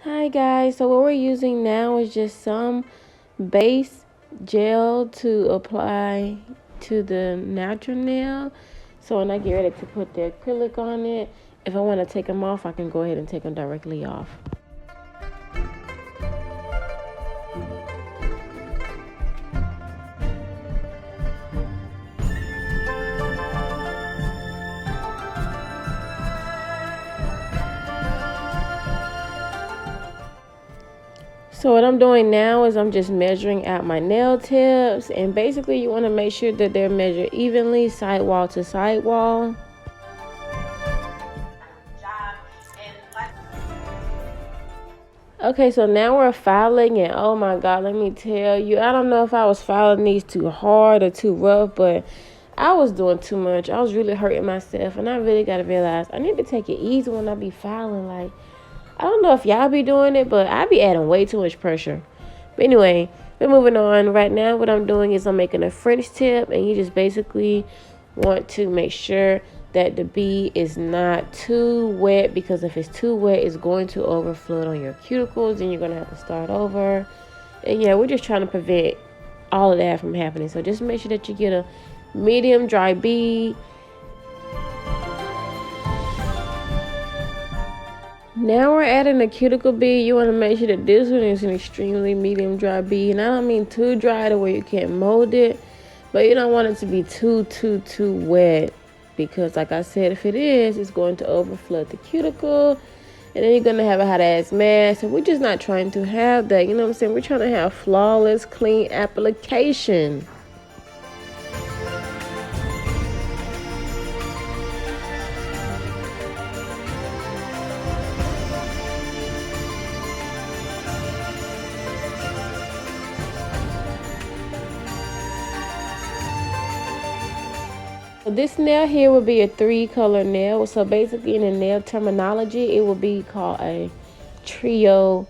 Hi guys, so what we're using now is just some base gel to apply to the natural nail. So when I get ready to put the acrylic on it, if I want to take them off, I can go ahead and take them directly off. So what I'm doing now is I'm just measuring out my nail tips, and basically you want to make sure that they're measured evenly, sidewall to sidewall. Okay, so now we're filing, and oh my god, let me tell you, I don't know if I was filing these too hard or too rough, but I was doing too much. I was really hurting myself, and I really got to realize I need to take it easy when I be filing. Like, I don't know if y'all be doing it, but I be adding way too much pressure. But anyway, we're moving on. Right now, what I'm doing is I'm making a French tip, and you just basically want to make sure that the bead is not too wet, because if it's too wet, it's going to overflow on your cuticles, and you're going to have to start over. And yeah, we're just trying to prevent all of that from happening. So just make sure that you get a medium dry bead. Now we're adding a cuticle bead. You want to make sure that this one is an extremely medium dry bead. And I don't mean too dry to where you can't mold it, but you don't want it to be too wet, because like I said, if it is, it's going to overflood the cuticle, and then you're going to have a hot ass mess. And we're just not trying to have that. You know what I'm saying? We're trying to have flawless, clean application. This nail here will be a 3-color nail. So basically in the nail terminology, it will be called a trio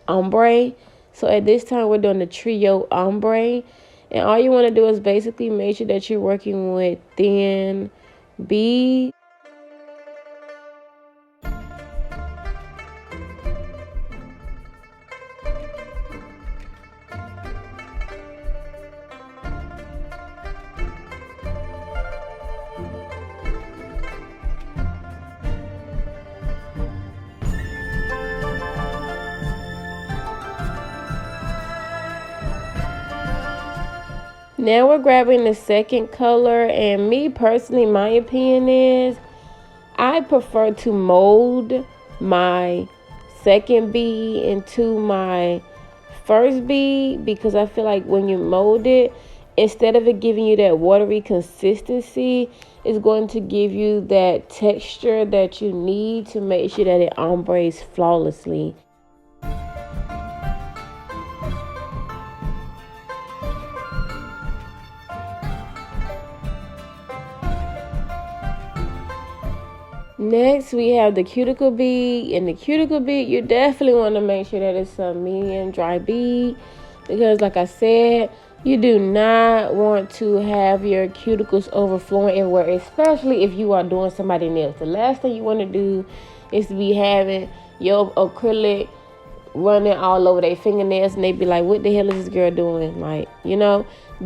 ombre. So at this time we're doing the trio ombre, and all you want to do is basically make sure that you're working with thin bead. Now we're grabbing the second color, and me personally, my opinion is I prefer to mold my second bead into my first bead, because I feel like when you mold it, instead of it giving you that watery consistency, it's going to give you that texture that you need to make sure that it ombres flawlessly. Next, we have the cuticle bead. And the cuticle bead, you definitely want to make sure that it's a medium dry bead, because like I said, you do not want to have your cuticles overflowing everywhere, especially if you are doing somebody's nails. The last thing you want to do is to be having your acrylic running all over their fingernails, and they be like, what the hell is this girl doing? Like,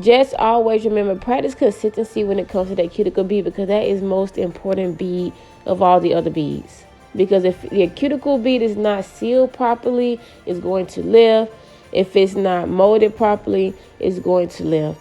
just always remember, practice consistency when it comes to that cuticle bead, because that is most important bead of all the other beads. Because if your cuticle bead is not sealed properly, it's going to lift. If it's not molded properly, it's going to lift.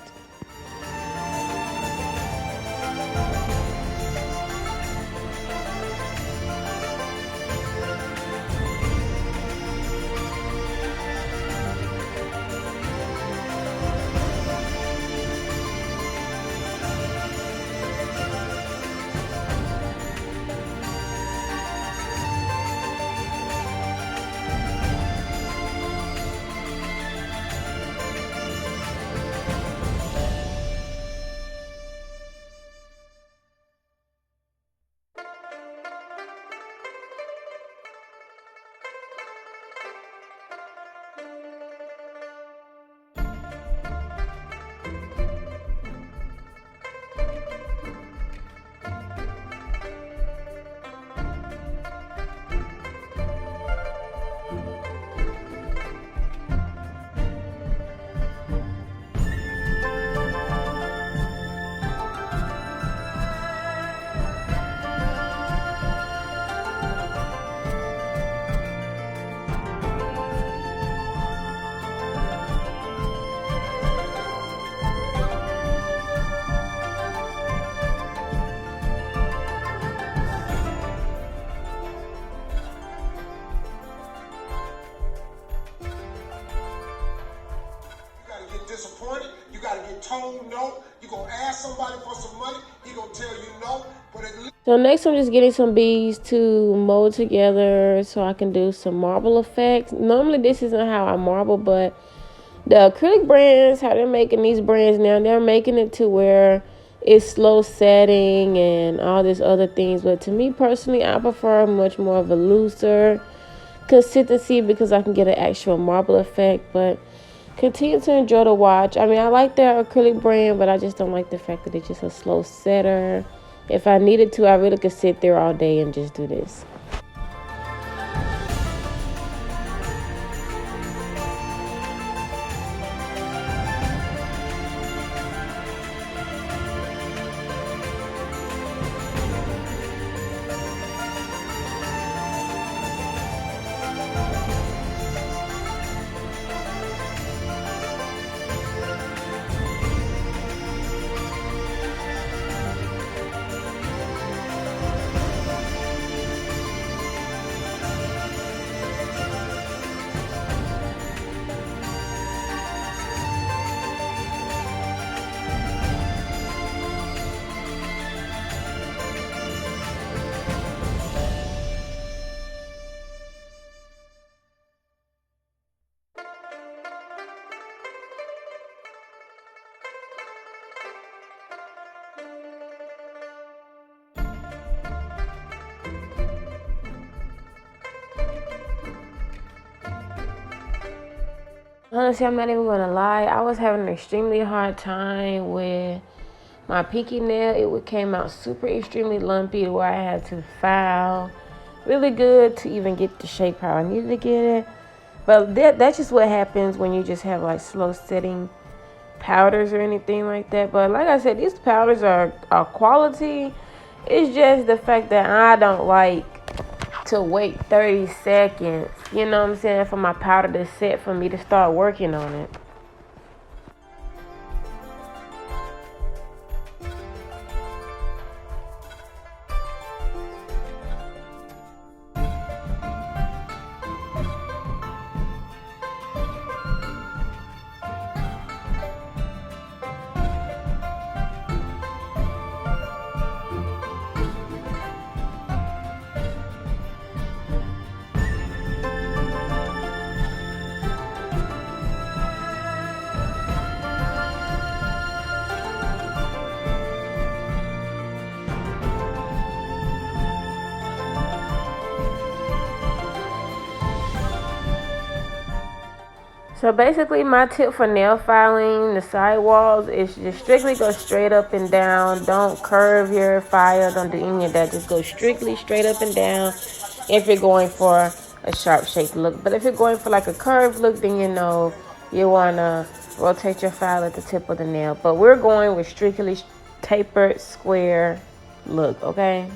ask somebody for some money, he gonna tell you no. But at least. So next I'm just getting some beads to mold together so I can do some marble effects. Normally this isn't how I marble, but the acrylic brands, how they're making these brands now, they're making it to where it's slow setting and all this other things. But to me personally, I prefer much more of a looser consistency because I can get an actual marble effect. But continue to enjoy the watch. I mean, I like their acrylic brand, but I just don't like the fact that it's just a slow setter. If I needed to, I really could sit there all day and just do this. Honestly, I'm not even gonna lie. I was having an extremely hard time with my pinky nail. It came out super extremely lumpy to where I had to file really good to even get the shape how I needed to get it. But that's just what happens when you just have like slow setting powders or anything like that. But like I said, these powders are quality. It's just the fact that I don't like to wait 30 seconds, you know what I'm saying, for my powder to set for me to start working on it. So basically my tip for nail filing the side walls is just strictly go straight up and down. Don't curve your file, don't do any of that. Just go strictly straight up and down if you're going for a sharp shaped look. But if you're going for like a curved look, then you know you want to rotate your file at the tip of the nail. But we're going with strictly tapered square look, okay?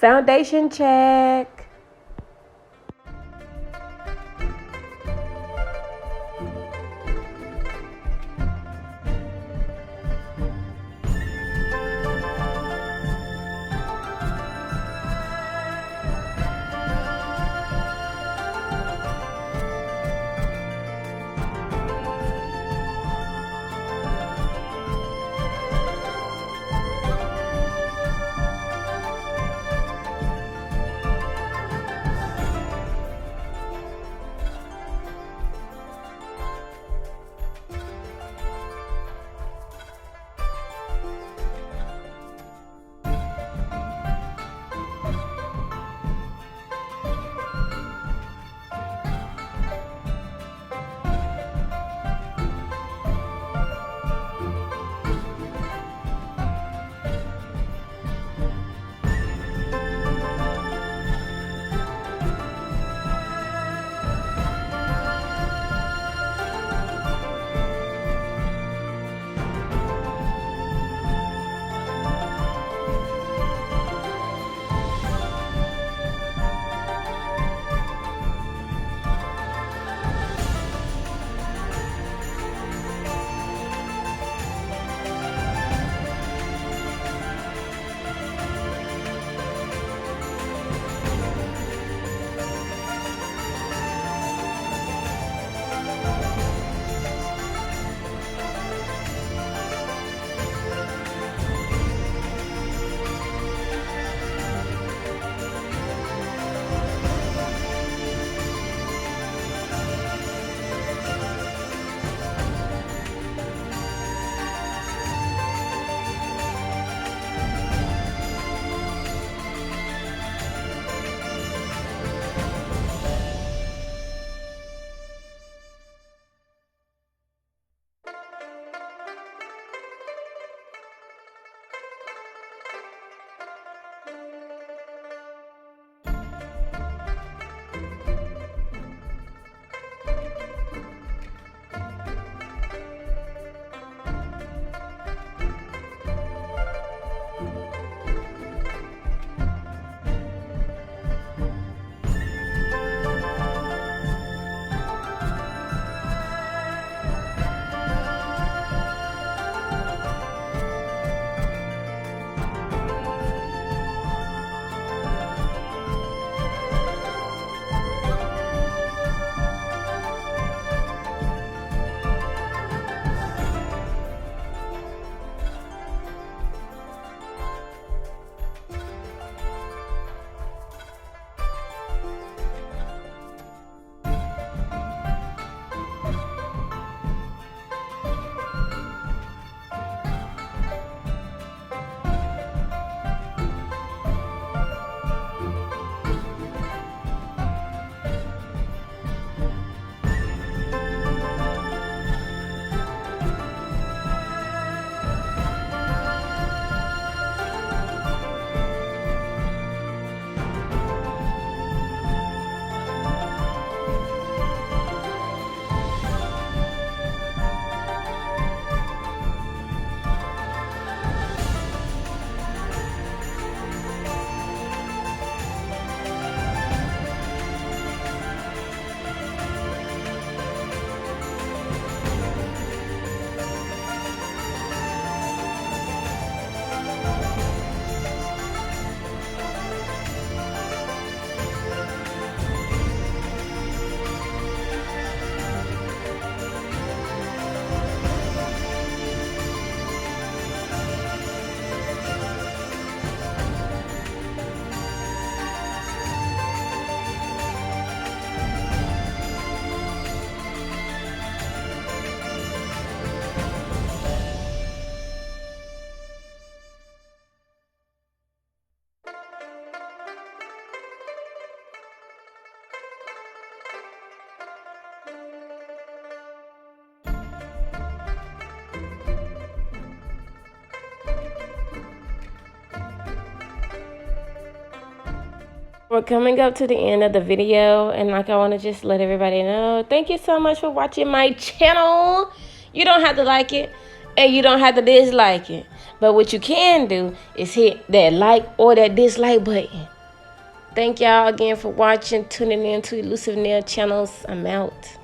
Foundation check. we're coming up to the end of the video, and like I want to just let everybody know, thank you so much for watching my channel. You don't have to like it, and you don't have to dislike it, but what you can do is hit that like or that dislike button. Thank y'all again for watching, tuning in to Elusive Nail Channels. I'm out.